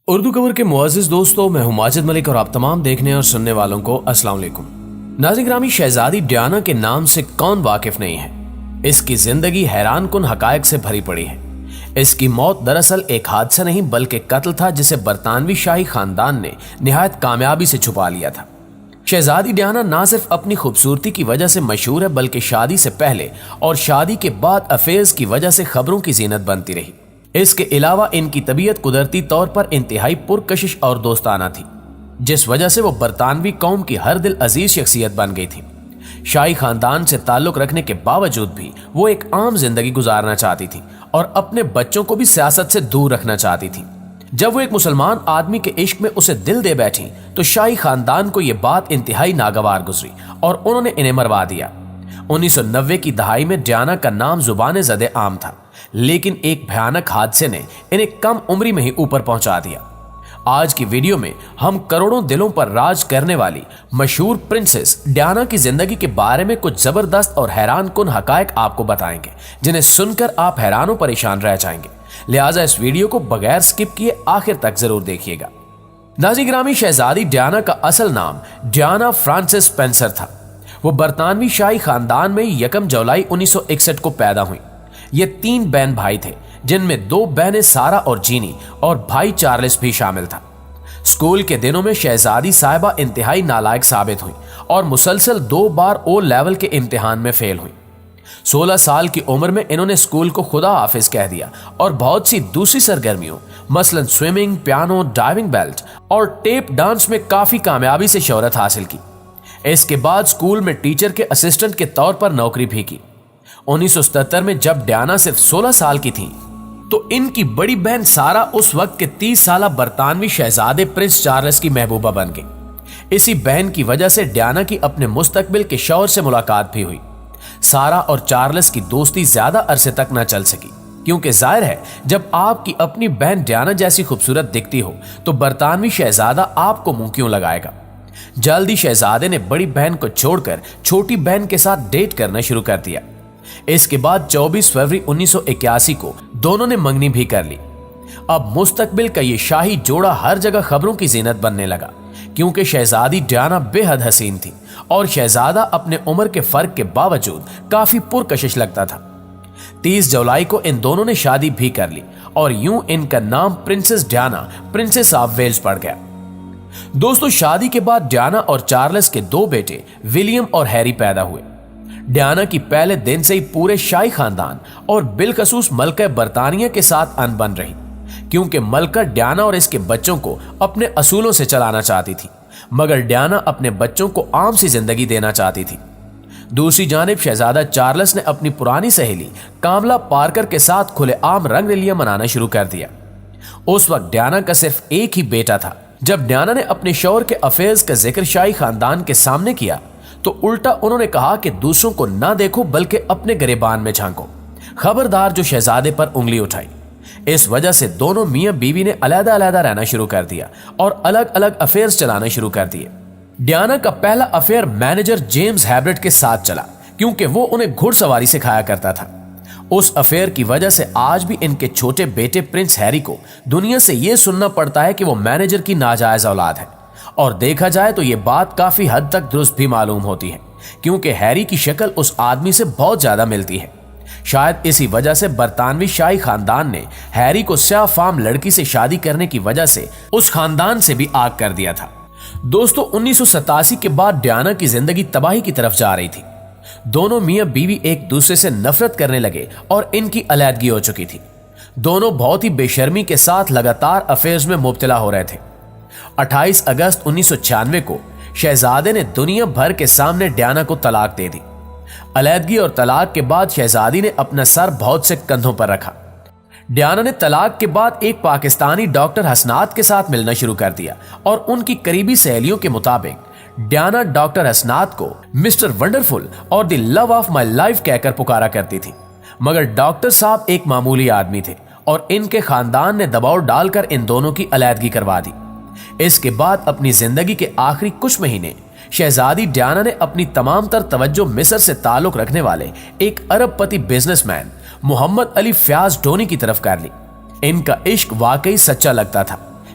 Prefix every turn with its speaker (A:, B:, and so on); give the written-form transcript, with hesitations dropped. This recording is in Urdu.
A: اردو کور کے معزز دوستوں، میں ہوں ماجد ملک اور آپ تمام دیکھنے اور سننے والوں کو السلام علیکم۔ ناظرین گرامی، شہزادی ڈیانا کے نام سے کون واقف نہیں ہے؟ اس کی زندگی حیران کن حقائق سے بھری پڑی ہے۔ اس کی موت دراصل ایک حادثہ نہیں بلکہ قتل تھا، جسے برطانوی شاہی خاندان نے نہایت کامیابی سے چھپا لیا تھا۔ شہزادی ڈیانا نہ صرف اپنی خوبصورتی کی وجہ سے مشہور ہے بلکہ شادی سے پہلے اور شادی کے بعد افیئرز کی وجہ سے خبروں کی زینت بنتی رہی۔ اس کے علاوہ ان کی طبیعت قدرتی طور پر انتہائی پرکشش اور دوستانہ تھی، جس وجہ سے وہ برطانوی قوم کی ہر دل عزیز شخصیت بن گئی تھی۔ شاہی خاندان سے تعلق رکھنے کے باوجود بھی وہ ایک عام زندگی گزارنا چاہتی تھی اور اپنے بچوں کو بھی سیاست سے دور رکھنا چاہتی تھی۔ جب وہ ایک مسلمان آدمی کے عشق میں اسے دل دے بیٹھی تو شاہی خاندان کو یہ بات انتہائی ناگوار گزری اور انہوں نے انہیں مروا دیا۔ 1990 کی دہائی میں ڈیانا کا نام زبان زدِ عام تھا، لیکن ایک بھیانک حادثے نے انہیں کم عمری میں ہی اوپر پہنچا دیا۔ آج کی ویڈیو میں ہم کروڑوں دلوں پر راج کرنے والی مشہور پرنسس ڈیانا کی زندگی کے بارے میں کچھ زبردست اور حیران کن حقائق آپ کو بتائیں گے، جنہیں سن کر آپ حیران و پریشان رہ جائیں گے۔ لہٰذا اس ویڈیو کو بغیر سکپ کیے آخر تک ضرور دیکھیے گا۔ ناظرین گرامی، شہزادی ڈیانا کا اصل نام ڈیانا فرانسس اسپینسر تھا۔ وہ برطانوی شاہی خاندان میں 1 جولائی 1961 کو پیدا ہوئی۔ یہ 3 بہن بھائی تھے، جن میں 2 بہنیں سارا اور جینی اور بھائی چارلس بھی شامل تھا۔ اسکول کے دنوں میں شہزادی صاحبہ انتہائی نالائق ثابت ہوئی اور مسلسل 2 بار او لیول کے امتحان میں فیل ہوئی۔ 16 سال کی عمر میں انہوں نے اسکول کو خدا حافظ کہہ دیا اور بہت سی دوسری سرگرمیوں مثلاً سوئمنگ، پیانو، ڈائیونگ بیلٹ اور ٹیپ ڈانس میں کافی کامیابی سے شہرت حاصل کی۔ اس کے بعد اسکول میں ٹیچر کے اسسٹنٹ کے طور پر نوکری بھی کی۔ 1977 میں جب ڈیانا صرف 16 سال کی تھی تو ان کی بڑی بہن سارا اس وقت کے 30 سالہ برطانوی شہزادے پرنس چارلس کی محبوبہ بن گئی۔ اسی بہن کی وجہ سے ڈیانا کی اپنے مستقبل کے شوہر سے ملاقات بھی ہوئی۔ سارا اور چارلس کی دوستی زیادہ عرصے تک نہ چل سکی، کیونکہ ظاہر ہے جب آپ کی اپنی بہن ڈیانا جیسی خوبصورت دکھتی ہو تو برطانوی شہزادہ آپ کو منہ کیوں لگائے گا۔ جلدی شہزادے نے بڑی بہن کو چھوڑ کر چھوٹی بہن کے ساتھ ڈیٹ کرنا شروع کر دیا۔ اس کے بعد 24 فروری 1981 کو دونوں نے منگنی بھی کر لی۔ اب مستقبل کا یہ شاہی جوڑا ہر جگہ خبروں کی زینت بننے لگا، کیونکہ شہزادی ڈیانا بے حد حسین تھی اور شہزادہ اپنے عمر کے فرق کے باوجود کافی پرکشش لگتا تھا۔ 30 جولائی کو ان دونوں نے شادی بھی کر لی اور یوں ان کا نام princess Diana princess of Wales پڑ گیا۔ دوستو، شادی کے بعد ڈیانا اور چارلس کے 2 بیٹے ولیم اور ہیری پیدا ہوئے۔ ڈیانا کی پہلے دن سے ہی پورے شاہی خاندان اور بالخصوص ملکہ برطانیہ کے ساتھ ان بن رہی، کیونکہ ملکہ ڈیانا اور اس کے بچوں کو اپنے اصولوں سے چلانا چاہتی تھی، مگر ڈیانا اپنے بچوں کو عام سی زندگی دینا چاہتی تھی۔ دوسری جانب شہزادہ چارلس نے اپنی پرانی سہیلی کاملا پارکر کے ساتھ کھلے عام رنگ رلیاں منانا شروع کر دیا۔ اس وقت ڈیانا کا صرف ایک ہی بیٹا تھا۔ جب ڈیانا نے اپنے شوہر کے افیئرز کا ذکر شاہی خاندان کے سامنے کیا تو الٹا انہوں نے کہا کہ دوسروں کو نہ دیکھو بلکہ اپنے گریبان میں جھانکو، خبردار جو شہزادے پر انگلی اٹھائی۔ اس وجہ سے دونوں میاں بیوی نے علیحدہ علیحدہ رہنا شروع کر دیا اور الگ الگ افیئرز چلانا شروع کر دیے۔ ڈیانا کا پہلا افیئر مینیجر جیمز ہیبرٹ کے ساتھ چلا، کیونکہ وہ انہیں گھڑ سواری سکھایا کرتا تھا۔ اس افیئر کی وجہ سے آج بھی ان کے چھوٹے بیٹے پرنس ہیری کو دنیا سے یہ سننا پڑتا ہے کہ وہ مینیجر کی ناجائز اولاد ہے، اور دیکھا جائے تو یہ بات کافی حد تک درست بھی معلوم ہوتی ہے، کیونکہ ہیری کی شکل اس آدمی سے بہت زیادہ ملتی ہے۔ شاید اسی وجہ سے برطانوی شاہی خاندان نے ہیری کو سیاہ فام لڑکی سے شادی کرنے کی وجہ سے اس خاندان سے بھی آگ کر دیا تھا۔ دوستو، 1987 کے بعد ڈیانا کی زندگی تباہی کی طرف جا رہی تھی۔ دونوں میاں بیوی ایک دوسرے سے نفرت کرنے لگے اور ان کی علیحدگی ہو چکی تھی۔ دونوں بہت ہی بے شرمی کے ساتھ لگاتار افیئرز میں مبتلا ہو رہے تھے۔ 28 اگست 1996 کو شہزادے نے دنیا بھر کے سامنے ڈیانا کو طلاق دے دی۔ علیحدگی اور طلاق کے بعد شہزادی نے اپنا سر بہت سے کندھوں پر رکھا۔ ڈیانا نے طلاق کے بعد ایک پاکستانی ڈاکٹر حسنات کے ساتھ ملنا شروع کر دیا اور ان کی قریبی سہیلیوں کے مطابق ڈیانا ڈاکٹر حسنات کو مسٹر ونڈرفل اور دی لو آف مائی لائف کہہ کر پکارا کرتی تھی، مگر ڈاکٹر صاحب ایک معمولی آدمی تھے اور ان کے خاندان نے دباؤ ڈال کر ان دونوں کی علیحدگی کروا دی۔ اس کے بعد اپنی زندگی کے آخری کچھ مہینے شہزادی ڈیانا نے اپنی تمام تر توجہ مصر سے تعلق رکھنے والے ایک ارب پتی بزنس مین محمد علی فیاض ڈونی کی طرف کر لی۔ ان کا عشق واقعی سچا لگتا تھا،